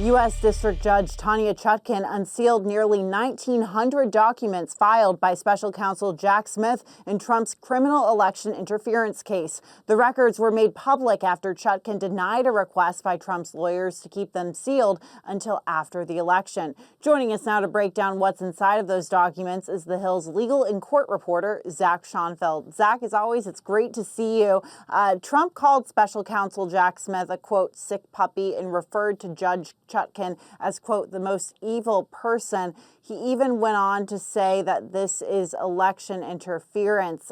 U.S. District Judge Tanya Chutkan unsealed nearly 1,900 documents filed by special counsel Jack Smith in Trump's criminal election interference case. The records were made public after Chutkan denied a request by Trump's lawyers to keep them sealed until after the election. Joining us now to break down what's inside of those documents is the Hill's legal and court reporter, Zach Schonfeld. Zach, as always, it's great to see you. Trump called special counsel Jack Smith a, quote, sick puppy and referred to Judge Chutkan as, quote, the most evil person. He even went on to say that this is election interference.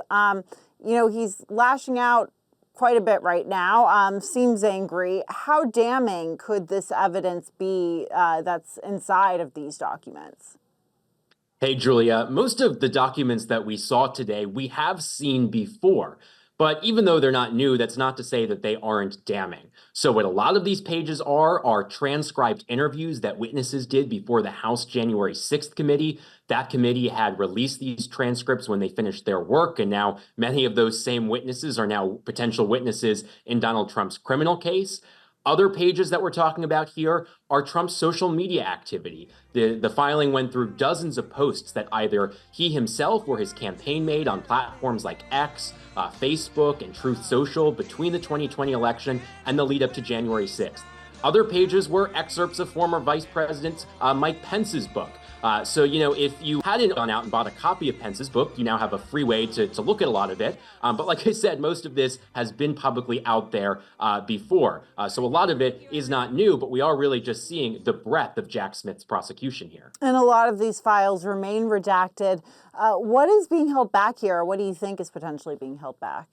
He's lashing out quite a bit right now, seems angry. How damning could this evidence be that's inside of these documents? Hey, Julia, most of the documents that we saw today, we have seen before. But even though they're not new, that's not to say that they aren't damning. So what a lot of these pages are transcribed interviews that witnesses did before the House January 6th committee. That committee had released these transcripts when they finished their work, and now many of those same witnesses are now potential witnesses in Donald Trump's criminal case. Other pages that we're talking about here are Trump's social media activity. The filing went through dozens of posts that either he himself or his campaign made on platforms like X, Facebook, and Truth Social between the 2020 election and the lead up to January 6th. Other pages were excerpts of former Vice President Mike Pence's book. So if you hadn't gone out and bought a copy of Pence's book, you now have a free way to look at a lot of it. But like I said, most of this has been publicly out there before. So a lot of it is not new, but we are really just seeing the breadth of Jack Smith's prosecution here. And a lot of these files remain redacted. What is being held back here? What do you think is potentially being held back?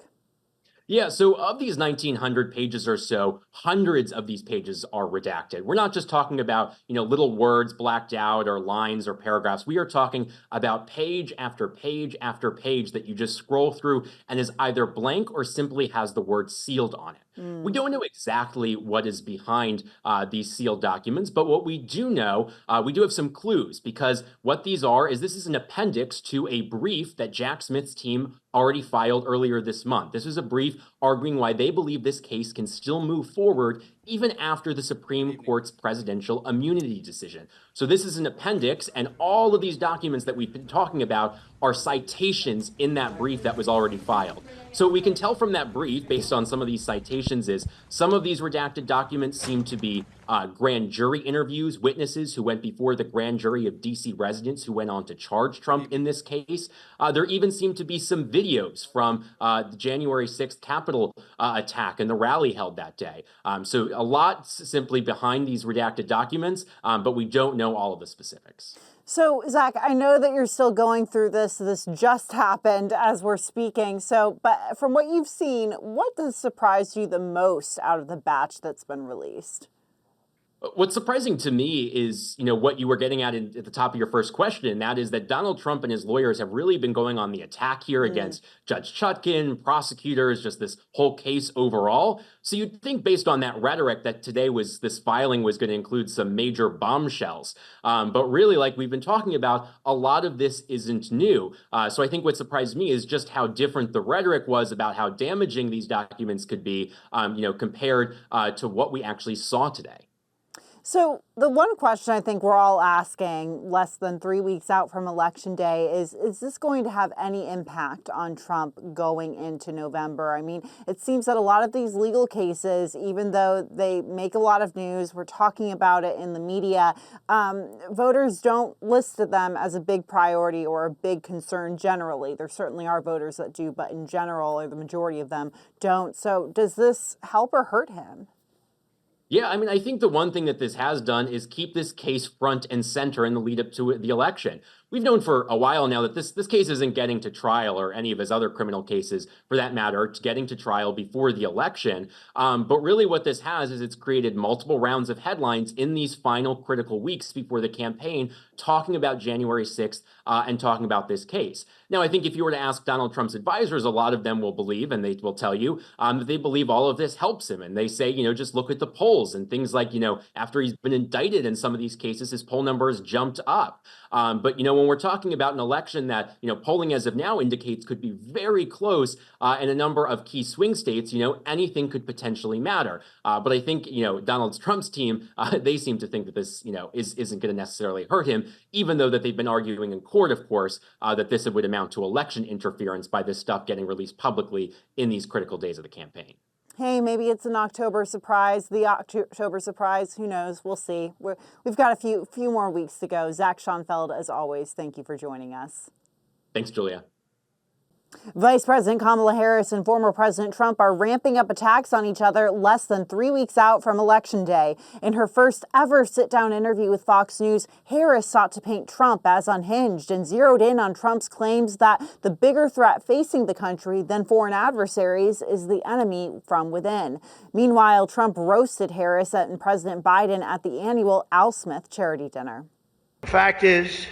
Yeah, so of these 1,900 pages or so, hundreds of these pages are redacted. We're not just talking about, little words blacked out or lines or paragraphs. We are talking about page after page after page that you just scroll through and is either blank or simply has the word sealed on it. We don't know exactly what is behind these sealed documents, but what we do know, we do have some clues, because what these are is this is an appendix to a brief that Jack Smith's team already filed earlier this month. This is a brief arguing why they believe this case can still move forward even after the Supreme Court's presidential immunity decision. So this is an appendix, and all of these documents that we've been talking about are citations in that brief that was already filed. So we can tell from that brief, based on some of these citations, is some of these redacted documents seem to be grand jury interviews, witnesses who went before the grand jury of D.C. residents who went on to charge Trump in this case. There even seem to be some videos from the January 6th Capitol attack and the rally held that day. So a lot simply behind these redacted documents, but we don't know all of the specifics. So, Zach, I know that you're still going through this. This just happened as we're speaking. But from what you've seen, what has surprised you the most out of the batch that's been released? What's surprising to me is, what you were getting at at the top of your first question, and that is that Donald Trump and his lawyers have really been going on the attack here against Judge Chutkan, prosecutors, just this whole case overall. So you'd think, based on that rhetoric, that this filing was going to include some major bombshells. But really, like we've been talking about, a lot of this isn't new. So I think what surprised me is just how different the rhetoric was about how damaging these documents could be, compared to what we actually saw today. So the one question I think we're all asking less than 3 weeks out from Election Day is this going to have any impact on Trump going into November? I mean, it seems that a lot of these legal cases, even though they make a lot of news, we're talking about it in the media, voters don't list them as a big priority or a big concern generally. There certainly are voters that do, but in general, or the majority of them don't. So does this help or hurt him? Yeah, I mean, I think the one thing that this has done is keep this case front and center in the lead up to the election. We've known for a while now that this case isn't getting to trial, or any of his other criminal cases, for that matter, getting to trial before the election. But really what this has is it's created multiple rounds of headlines in these final critical weeks before the campaign, talking about January 6th and talking about this case. Now, I think if you were to ask Donald Trump's advisors, a lot of them will believe, and they will tell you that they believe all of this helps him. And they say, just look at the polls and things like, after he's been indicted in some of these cases, his poll numbers jumped up. But, when we're talking about an election that, polling as of now indicates could be very close in a number of key swing states, anything could potentially matter. But I think, Donald Trump's team, they seem to think that this, isn't going to necessarily hurt him, even though that they've been arguing in court, of course, that this would amount to election interference by this stuff getting released publicly in these critical days of the campaign. Hey, maybe it's an October surprise, the October surprise. Who knows? We'll see. We've got a few more weeks to go. Zach Schonfeld, as always, thank you for joining us. Thanks, Julia. Vice President Kamala Harris and former President Trump are ramping up attacks on each other less than 3 weeks out from Election Day. In her first ever sit-down interview with Fox News, Harris sought to paint Trump as unhinged and zeroed in on Trump's claims that the bigger threat facing the country than foreign adversaries is the enemy from within. Meanwhile, Trump roasted Harris and President Biden at the annual Al Smith charity dinner. The fact is,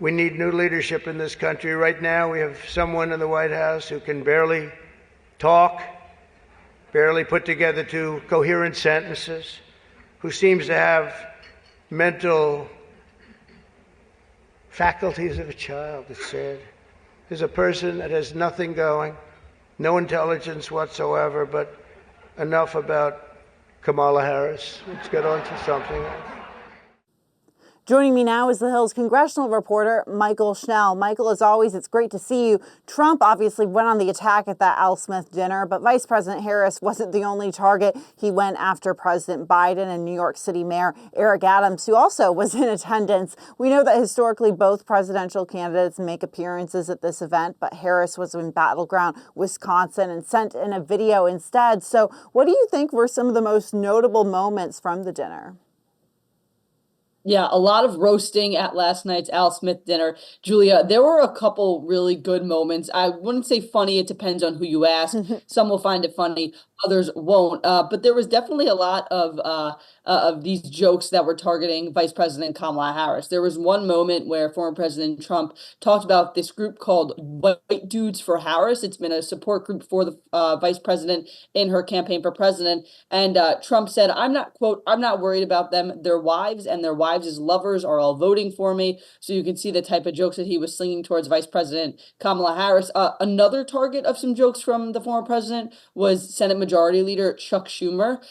we need new leadership in this country. Right now, we have someone in the White House who can barely talk, barely put together two coherent sentences, who seems to have mental faculties of a child, it's said. There's a person that has nothing going, no intelligence whatsoever, but enough about Kamala Harris. Let's get on to something else. Joining me now is the Hill's congressional reporter, Mychael Schnell. Mychael, as always, it's great to see you. Trump obviously went on the attack at that Al Smith dinner, but Vice President Harris wasn't the only target. He went after President Biden and New York City Mayor Eric Adams, who also was in attendance. We know that historically both presidential candidates make appearances at this event, but Harris was in battleground Wisconsin and sent in a video instead. So what do you think were some of the most notable moments from the dinner? Yeah, a lot of roasting at last night's Al Smith dinner. Julia, there were a couple really good moments. I wouldn't say funny. It depends on who you ask. Some will find it funny, others won't. But there was definitely a lot of these jokes that were targeting Vice President Kamala Harris. There was one moment where former President Trump talked about this group called White Dudes for Harris. It's been a support group for the vice president in her campaign for president. And Trump said, I'm not worried about them. Their wives and their wives' lovers are all voting for me. So you can see the type of jokes that he was slinging towards Vice President Kamala Harris. Another target of some jokes from the former president was Senate Majority Leader Chuck Schumer.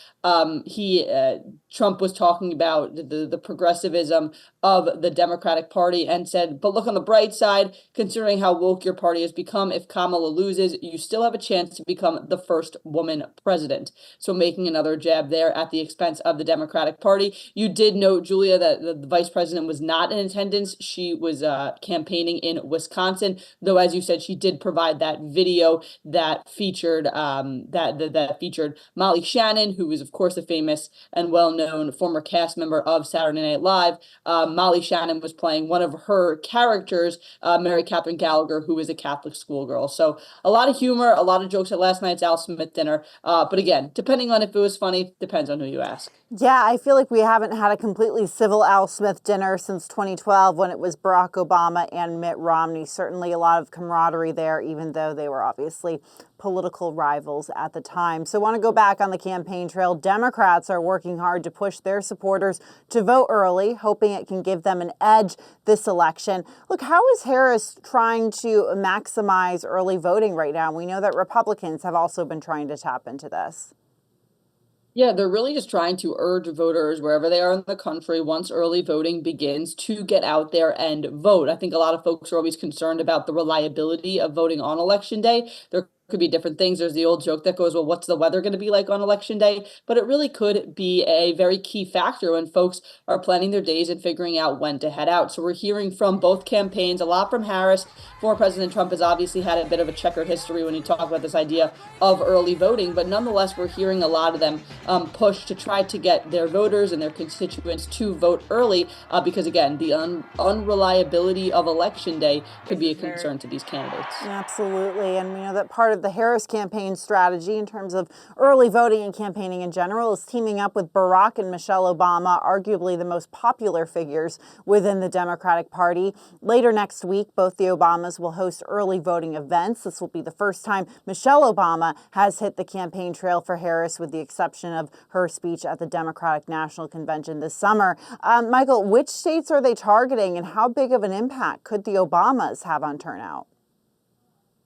Trump was talking about the progressivism of the Democratic Party and said, but look on the bright side, considering how woke your party has become, if Kamala loses, you still have a chance to become the first woman president. So making another jab there at the expense of the Democratic Party. You did note, Julia, that the vice president was not in attendance. She was campaigning in Wisconsin, though, as you said, she did provide that video that featured that featured Molly Shannon, who is, of course, a famous and well-known former cast member of Saturday Night Live. Molly Shannon was playing one of her characters, Mary Catherine Gallagher, who is a Catholic schoolgirl. So a lot of humor, a lot of jokes at last night's Al Smith dinner. But again, depending on if it was funny, depends on who you ask. Yeah, I feel like we haven't had a completely civil Al Smith dinner since 2012 when it was Barack Obama and Mitt Romney. Certainly a lot of camaraderie there, even though they were obviously political rivals at the time. So I want to go back on the campaign trail. Democrats are working hard to push their supporters to vote early, hoping it can give them an edge this election. Look, how is Harris trying to maximize early voting right now? We know that Republicans have also been trying to tap into this. Yeah, they're really just trying to urge voters wherever they are in the country, once early voting begins, to get out there and vote. I think a lot of folks are always concerned about the reliability of voting on Election Day. There could be different things. There's the old joke that goes, well, what's the weather going to be like on Election Day? But it really could be a very key factor when folks are planning their days and figuring out when to head out. So we're hearing from both campaigns, a lot from Harris. Former President Trump has obviously had a bit of a checkered history when you talk about this idea of early voting, but nonetheless, we're hearing a lot of them push to try to get their voters and their constituents to vote early because, again, the unreliability of Election Day could be a concern to these candidates. Absolutely. And we know that part of the Harris campaign strategy in terms of early voting and campaigning in general is teaming up with Barack and Michelle Obama, arguably the most popular figures within the Democratic Party. Later next week, both the Obamas will host early voting events. This will be the first time Michelle Obama has hit the campaign trail for Harris, with the exception of her speech at the Democratic National Convention this summer. Mychael, which states are they targeting, and how big of an impact could the Obamas have on turnout?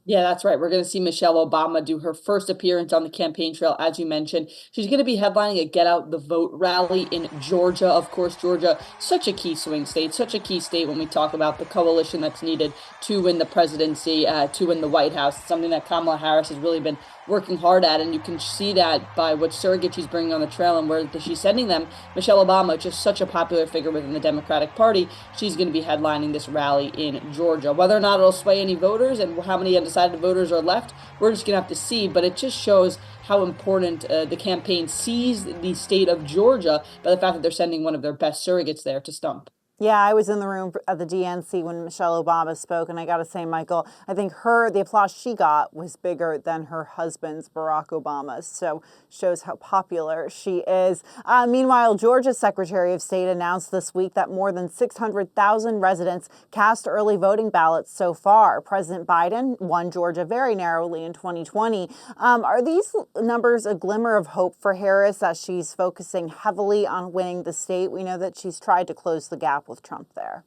Yeah, that's right. We're going to see Michelle Obama do her first appearance on the campaign trail, as you mentioned. She's going to be headlining a Get Out the Vote rally in Georgia. Of course, Georgia, such a key swing state, such a key state when we talk about the coalition that's needed to win the presidency, to win the White House. It's something that Kamala Harris has really been working hard at, and you can see that by what surrogate she's bringing on the trail and where she's sending them. Michelle Obama, just such a popular figure within the Democratic Party, she's going to be headlining this rally in Georgia. Whether or not it'll sway any voters and how many undecided voters are left, we're just going to have to see, but it just shows how important the campaign sees the state of Georgia by the fact that they're sending one of their best surrogates there to stump. Yeah, I was in the room at the DNC when Michelle Obama spoke, and I got to say, Mychael, I think the applause she got was bigger than her husband's, Barack Obama's, so shows how popular she is. Meanwhile, Georgia's Secretary of State announced this week that more than 600,000 residents cast early voting ballots so far. President Biden won Georgia very narrowly in 2020. Are these numbers a glimmer of hope for Harris as she's focusing heavily on winning the state? We know that she's tried to close the gap with Trump there.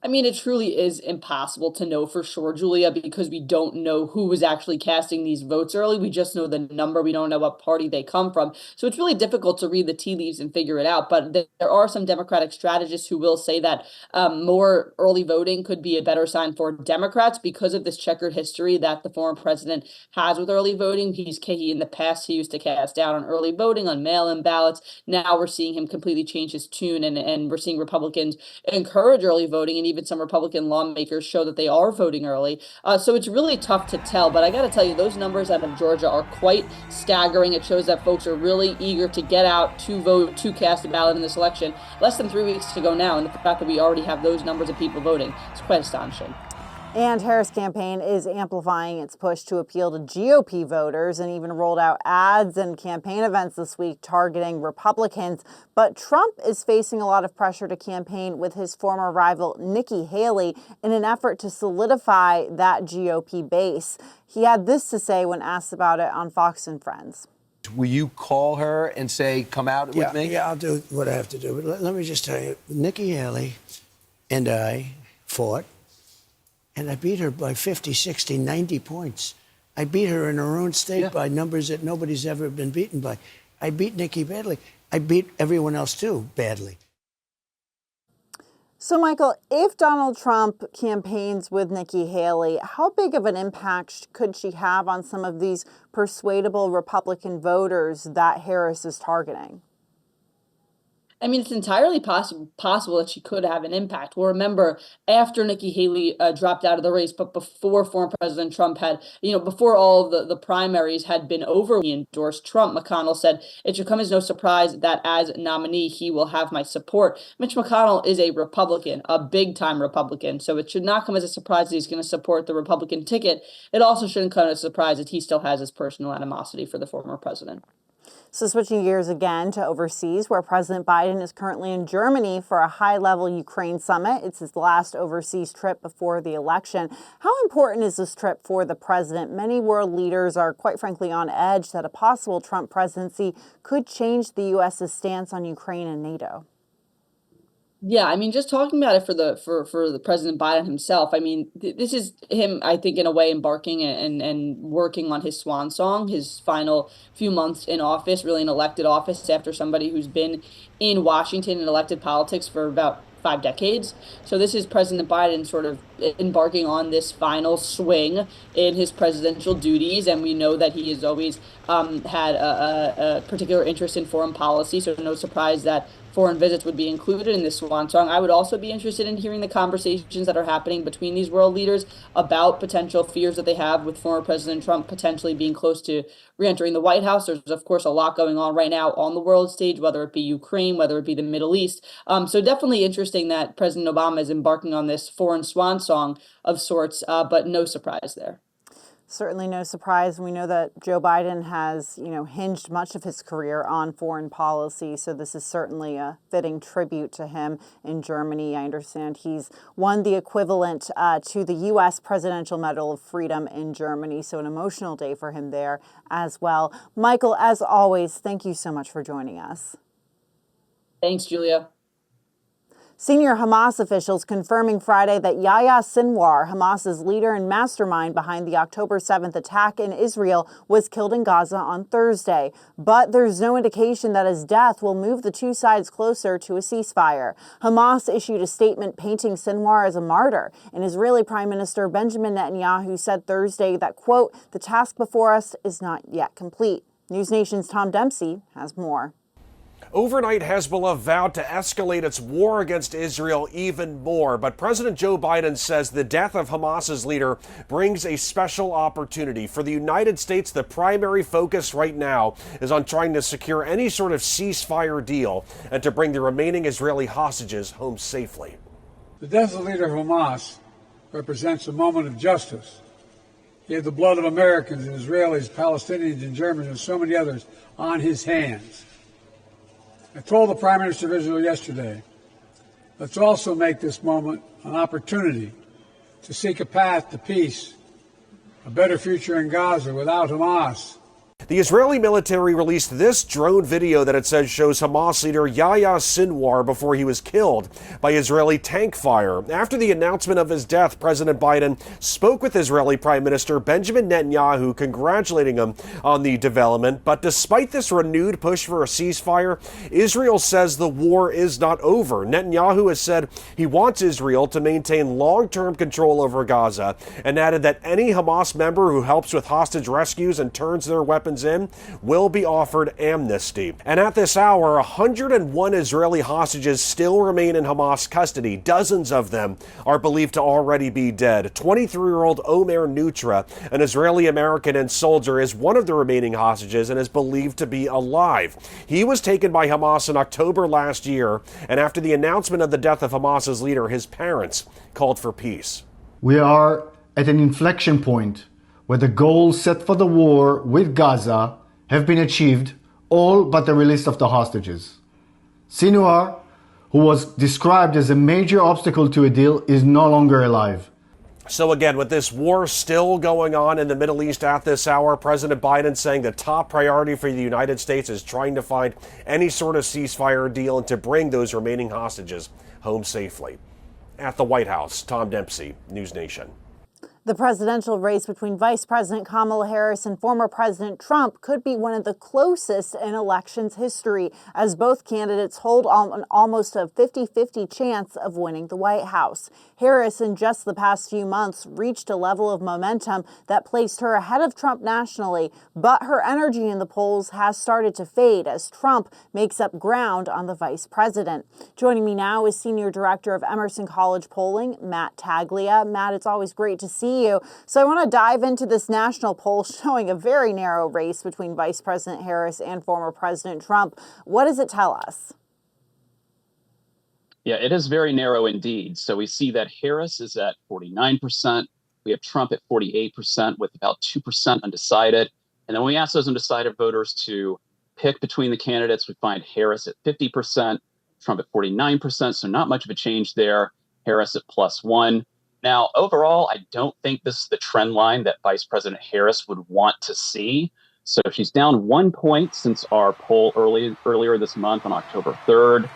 I mean, it truly is impossible to know for sure, Julia, because we don't know who was actually casting these votes early. We just know the number. We don't know what party they come from. So it's really difficult to read the tea leaves and figure it out. But there are some Democratic strategists who will say that more early voting could be a better sign for Democrats because of this checkered history that the former president has with early voting. In the past, he used to cast down on early voting, on mail-in ballots. Now we're seeing him completely change his tune, and we're seeing Republicans encourage early voting, and even some Republican lawmakers show that they are voting early. So it's really tough to tell. But I got to tell you, those numbers out of Georgia are quite staggering. It shows that folks are really eager to get out, to vote, to cast a ballot in this election. Less than 3 weeks to go now. And the fact that we already have those numbers of people voting is quite astonishing. And Harris' campaign is amplifying its push to appeal to GOP voters and even rolled out ads and campaign events this week targeting Republicans. But Trump is facing a lot of pressure to campaign with his former rival Nikki Haley in an effort to solidify that GOP base. He had this to say when asked about it on Fox and Friends. Will you call her and say, come out with me? Yeah, I'll do what I have to do. But let me just tell you, Nikki Haley and I fought. And I beat her by 50, 60, 90 points. I beat her in her own state by numbers that nobody's ever been beaten by. I beat Nikki badly. I beat everyone else, too, badly. So, Mychael, if Donald Trump campaigns with Nikki Haley, how big of an impact could she have on some of these persuadable Republican voters that Harris is targeting? I mean, it's entirely possible that she could have an impact. Well, remember, after Nikki Haley dropped out of the race, but before former President Trump had, before all the primaries had been over, he endorsed Trump. McConnell said, it should come as no surprise that as nominee, he will have my support. Mitch McConnell is a Republican, a big-time Republican, so it should not come as a surprise that he's going to support the Republican ticket. It also shouldn't come as a surprise that he still has his personal animosity for the former president. So switching gears again to overseas, where President Biden is currently in Germany for a high-level Ukraine summit. It's his last overseas trip before the election. How important is this trip for the president? Many world leaders are, quite frankly, on edge that a possible Trump presidency could change the U.S.'s stance on Ukraine and NATO. Yeah, I mean, just talking about it for the President Biden himself, I mean, this is him, I think, in a way, embarking and working on his swan song, his final few months in office, really an elected office after somebody who's been in Washington and elected politics for about 5 decades. So this is President Biden sort of embarking on this final swing in his presidential duties. And we know that he has always had a particular interest in foreign policy. So no surprise that foreign visits would be included in this swan song. I would also be interested in hearing the conversations that are happening between these world leaders about potential fears that they have with former President Trump potentially being close to re-entering the White House. There's, of course, a lot going on right now on the world stage, whether it be Ukraine, whether it be the Middle East. So definitely interesting that President Obama is embarking on this foreign swan song of sorts, but no surprise there. Certainly no surprise. We know that Joe Biden has, hinged much of his career on foreign policy. So this is certainly a fitting tribute to him in Germany. I understand he's won the equivalent to the U.S. Presidential Medal of Freedom in Germany. So an emotional day for him there as well. Mychael, as always, thank you so much for joining us. Thanks, Julia. Senior Hamas officials confirming Friday that Yahya Sinwar, Hamas's leader and mastermind behind the October 7th attack in Israel, was killed in Gaza on Thursday. But there's no indication that his death will move the two sides closer to a ceasefire. Hamas issued a statement painting Sinwar as a martyr, and Israeli Prime Minister Benjamin Netanyahu said Thursday that, quote, "The task before us is not yet complete." News Nation's Tom Dempsey has more. Overnight, Hezbollah vowed to escalate its war against Israel even more, but President Joe Biden says the death of Hamas's leader brings a special opportunity. For the United States, the primary focus right now is on trying to secure any sort of ceasefire deal and to bring the remaining Israeli hostages home safely. The death of the leader of Hamas represents a moment of justice. He had the blood of Americans and Israelis, Palestinians and Germans and so many others on his hands. I told the Prime Minister of Israel yesterday, let's also make this moment an opportunity to seek a path to peace, a better future in Gaza without Hamas. The Israeli military released this drone video that it says shows Hamas leader Yahya Sinwar before he was killed by Israeli tank fire. After the announcement of his death, President Biden spoke with Israeli Prime Minister Benjamin Netanyahu, congratulating him on the development. But despite this renewed push for a ceasefire, Israel says the war is not over. Netanyahu has said he wants Israel to maintain long-term control over Gaza and added that any Hamas member who helps with hostage rescues and turns their weapons in will be offered amnesty. And at this hour, 101 Israeli hostages still remain in Hamas custody. Dozens of them are believed to already be dead. 23-year-old Omer Nutra, an Israeli American and soldier, is one of the remaining hostages and is believed to be alive. He was taken by Hamas in October last year, and after the announcement of the death of Hamas's leader, his parents called for peace. We are at an inflection point where the goals set for the war with Gaza have been achieved, all but the release of the hostages. Sinwar, who was described as a major obstacle to a deal, is no longer alive. So again, with this war still going on in the Middle East at this hour, President Biden saying the top priority for the United States is trying to find any sort of ceasefire deal and to bring those remaining hostages home safely. At the White House, Tom Dempsey, News Nation. The presidential race between Vice President Kamala Harris and former President Trump could be one of the closest in elections history, as both candidates hold almost a 50-50 chance of winning the White House. Harris, in just the past few months, reached a level of momentum that placed her ahead of Trump nationally, but her energy in the polls has started to fade as Trump makes up ground on the vice president. Joining me now is Senior Director of Emerson College Polling, Matt Taglia. Matt, it's always great to see you. So I want to dive into this national poll showing a very narrow race between Vice President Harris and former President Trump. What does it tell us? Yeah, it is very narrow indeed. So we see that Harris is at 49%. We have Trump at 48% with about 2% undecided. And then when we ask those undecided voters to pick between the candidates, we find Harris at 50%, Trump at 49%. So not much of a change there. Harris at +1. Now, overall, I don't think this is the trend line that Vice President Harris would want to see. So she's down 1 point since our poll earlier this month on October 3rd.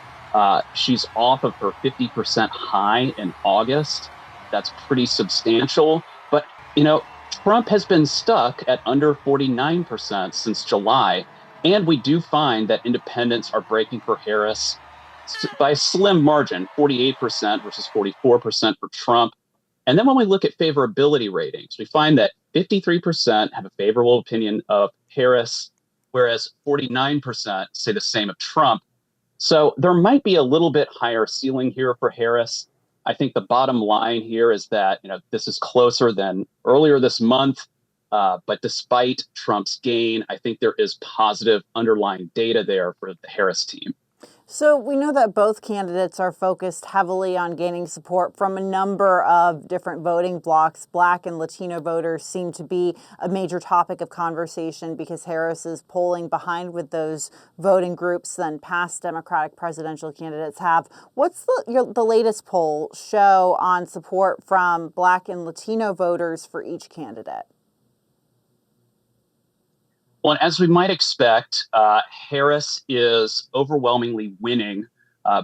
She's off of her 50% high in August. That's pretty substantial. But, Trump has been stuck at under 49% since July. And we do find that independents are breaking for Harris by a slim margin, 48% versus 44% for Trump. And then when we look at favorability ratings, we find that 53% have a favorable opinion of Harris, whereas 49% say the same of Trump. So there might be a little bit higher ceiling here for Harris. I think the bottom line here is that, this is closer than earlier this month. But despite Trump's gain, I think there is positive underlying data there for the Harris team. So we know that both candidates are focused heavily on gaining support from a number of different voting blocs. Black and Latino voters seem to be a major topic of conversation because Harris is polling behind with those voting groups than past Democratic presidential candidates have. What's the latest poll show on support from Black and Latino voters for each candidate? Well, as we might expect, Harris is overwhelmingly winning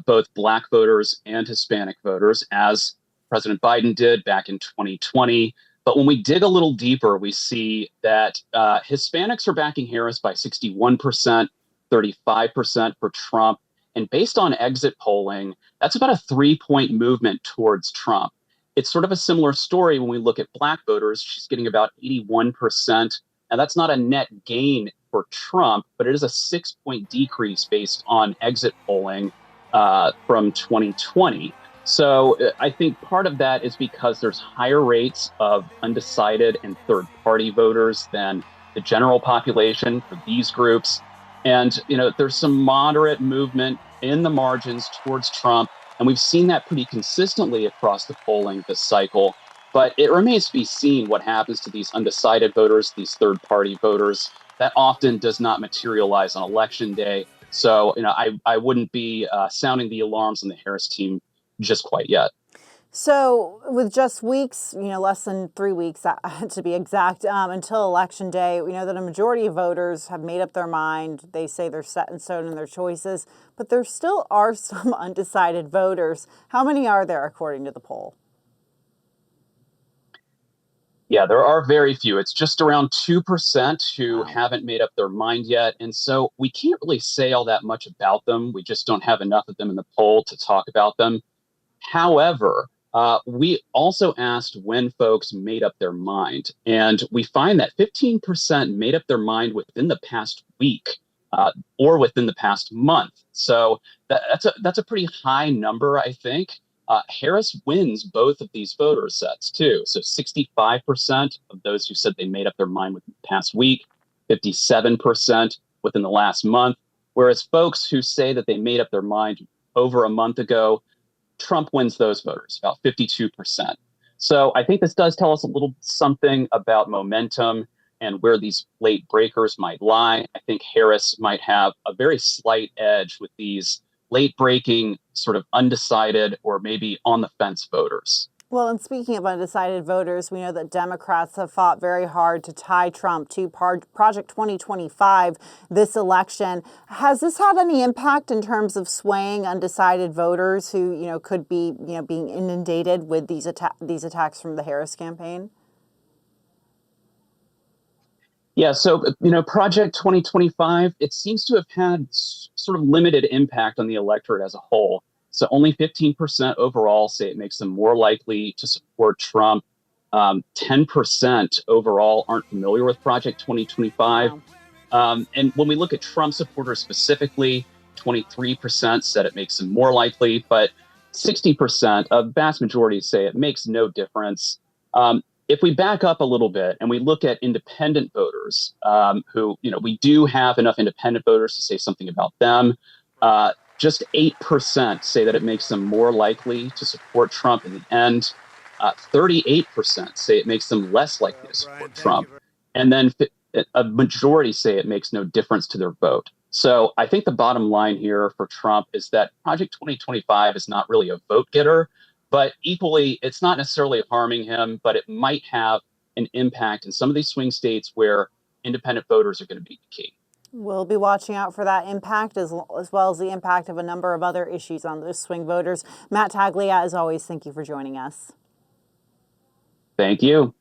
both Black voters and Hispanic voters, as President Biden did back in 2020. But when we dig a little deeper, we see that Hispanics are backing Harris by 61%, 35% for Trump. And based on exit polling, that's about a 3-point movement towards Trump. It's sort of a similar story when we look at Black voters. She's getting about 81%. Now, that's not a net gain for Trump, but it is a 6-point decrease based on exit polling from 2020. So I think part of that is because there's higher rates of undecided and third-party voters than the general population for these groups. And, there's some moderate movement in the margins towards Trump. And we've seen that pretty consistently across the polling this cycle. But it remains to be seen what happens to these undecided voters, these third-party voters. That often does not materialize on Election Day. So, I wouldn't be sounding the alarms on the Harris team just quite yet. So with just weeks, less than 3 weeks to be exact, until Election Day, we know that a majority of voters have made up their mind. They say they're set in stone in their choices, but there still are some undecided voters. How many are there according to the poll? Yeah, there are very few. It's just around 2% who haven't made up their mind yet. And so we can't really say all that much about them. We just don't have enough of them in the poll to talk about them. However, we also asked when folks made up their mind. And we find that 15% made up their mind within the past week or within the past month. So that's a pretty high number, I think. Harris wins both of these voter sets, too. So 65% of those who said they made up their mind within the past week, 57% within the last month, whereas folks who say that they made up their mind over a month ago, Trump wins those voters, about 52%. So I think this does tell us a little something about momentum and where these late breakers might lie. I think Harris might have a very slight edge with these late breaking, sort of undecided or maybe on the fence voters. Well, and speaking of undecided voters, we know that Democrats have fought very hard to tie Trump to Project 2025 this election. Has this had any impact in terms of swaying undecided voters who, could be, being inundated with these attacks from the Harris campaign? Yeah, so, Project 2025, it seems to have had sort of limited impact on the electorate as a whole. So only 15% overall say it makes them more likely to support Trump. 10% overall aren't familiar with Project 2025. Wow. And when we look at Trump supporters specifically, 23% said it makes them more likely, but 60%, a vast majority, say it makes no difference. If we back up a little bit and we look at independent voters, who, we do have enough independent voters to say something about them. Just 8% say that it makes them more likely to support Trump in the end. 38% say it makes them less likely to support Trump. And then a majority say it makes no difference to their vote. So I think the bottom line here for Trump is that Project 2025 is not really a vote getter, but equally, it's not necessarily harming him, but it might have an impact in some of these swing states where independent voters are going to be the key. We'll be watching out for that impact as well as the impact of a number of other issues on those swing voters. Matt Taglia, as always, thank you for joining us. Thank you.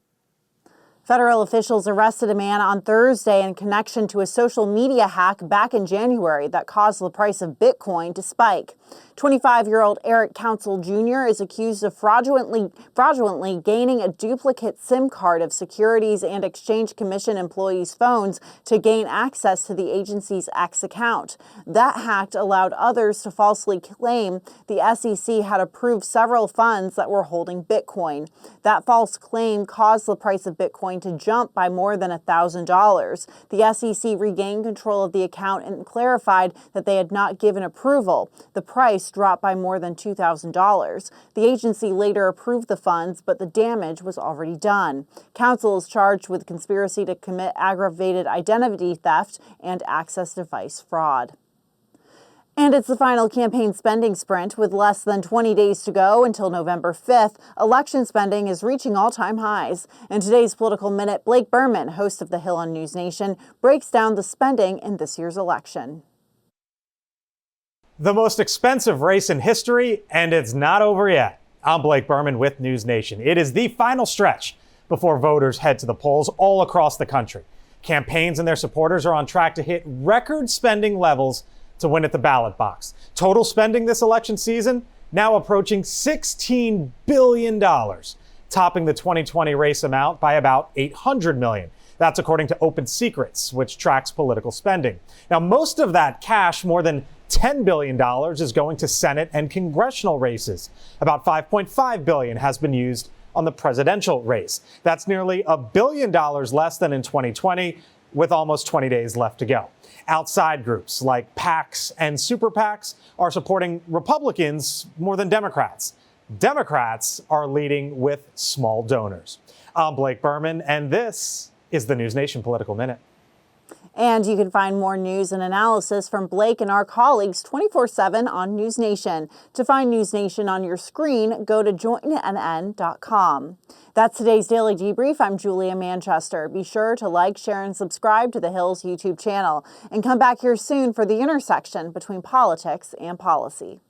Federal officials arrested a man on Thursday in connection to a social media hack back in January that caused the price of Bitcoin to spike. 25-year-old Eric Counsel Jr. is accused of fraudulently gaining a duplicate SIM card of Securities and Exchange Commission employees' phones to gain access to the agency's X account. That hack allowed others to falsely claim the SEC had approved several funds that were holding Bitcoin. That false claim caused the price of Bitcoin going to jump by more than $1,000. The SEC regained control of the account and clarified that they had not given approval. The price dropped by more than $2,000. The agency later approved the funds, but the damage was already done. Counsel is charged with conspiracy to commit aggravated identity theft and access device fraud. And it's the final campaign spending sprint. With less than 20 days to go until November 5th, election spending is reaching all-time highs. In today's Political Minute, Blake Berman, host of The Hill on News Nation, breaks down the spending in this year's election. The most expensive race in history, and it's not over yet. I'm Blake Berman with News Nation. It is the final stretch before voters head to the polls all across the country. Campaigns and their supporters are on track to hit record spending levels to win at the ballot box. Total spending this election season now approaching $16 billion, topping the 2020 race amount by about $800 million. That's according to Open Secrets, which tracks political spending. Now, most of that cash, more than $10 billion, is going to Senate and congressional races. About $5.5 billion has been used on the presidential race. That's nearly $1 billion less than in 2020, with almost 20 days left to go. Outside groups like PACs and super PACs are supporting Republicans more than Democrats. Democrats are leading with small donors. I'm Blake Berman, and this is the News Nation Political Minute. And you can find more news and analysis from Blake and our colleagues 24/7 on News Nation. To find News Nation on your screen, go to joinnn.com. That's today's Daily Debrief. I'm Julia Manchester. Be sure to like, share, and subscribe to The Hill's YouTube channel. And come back here soon for the intersection between politics and policy.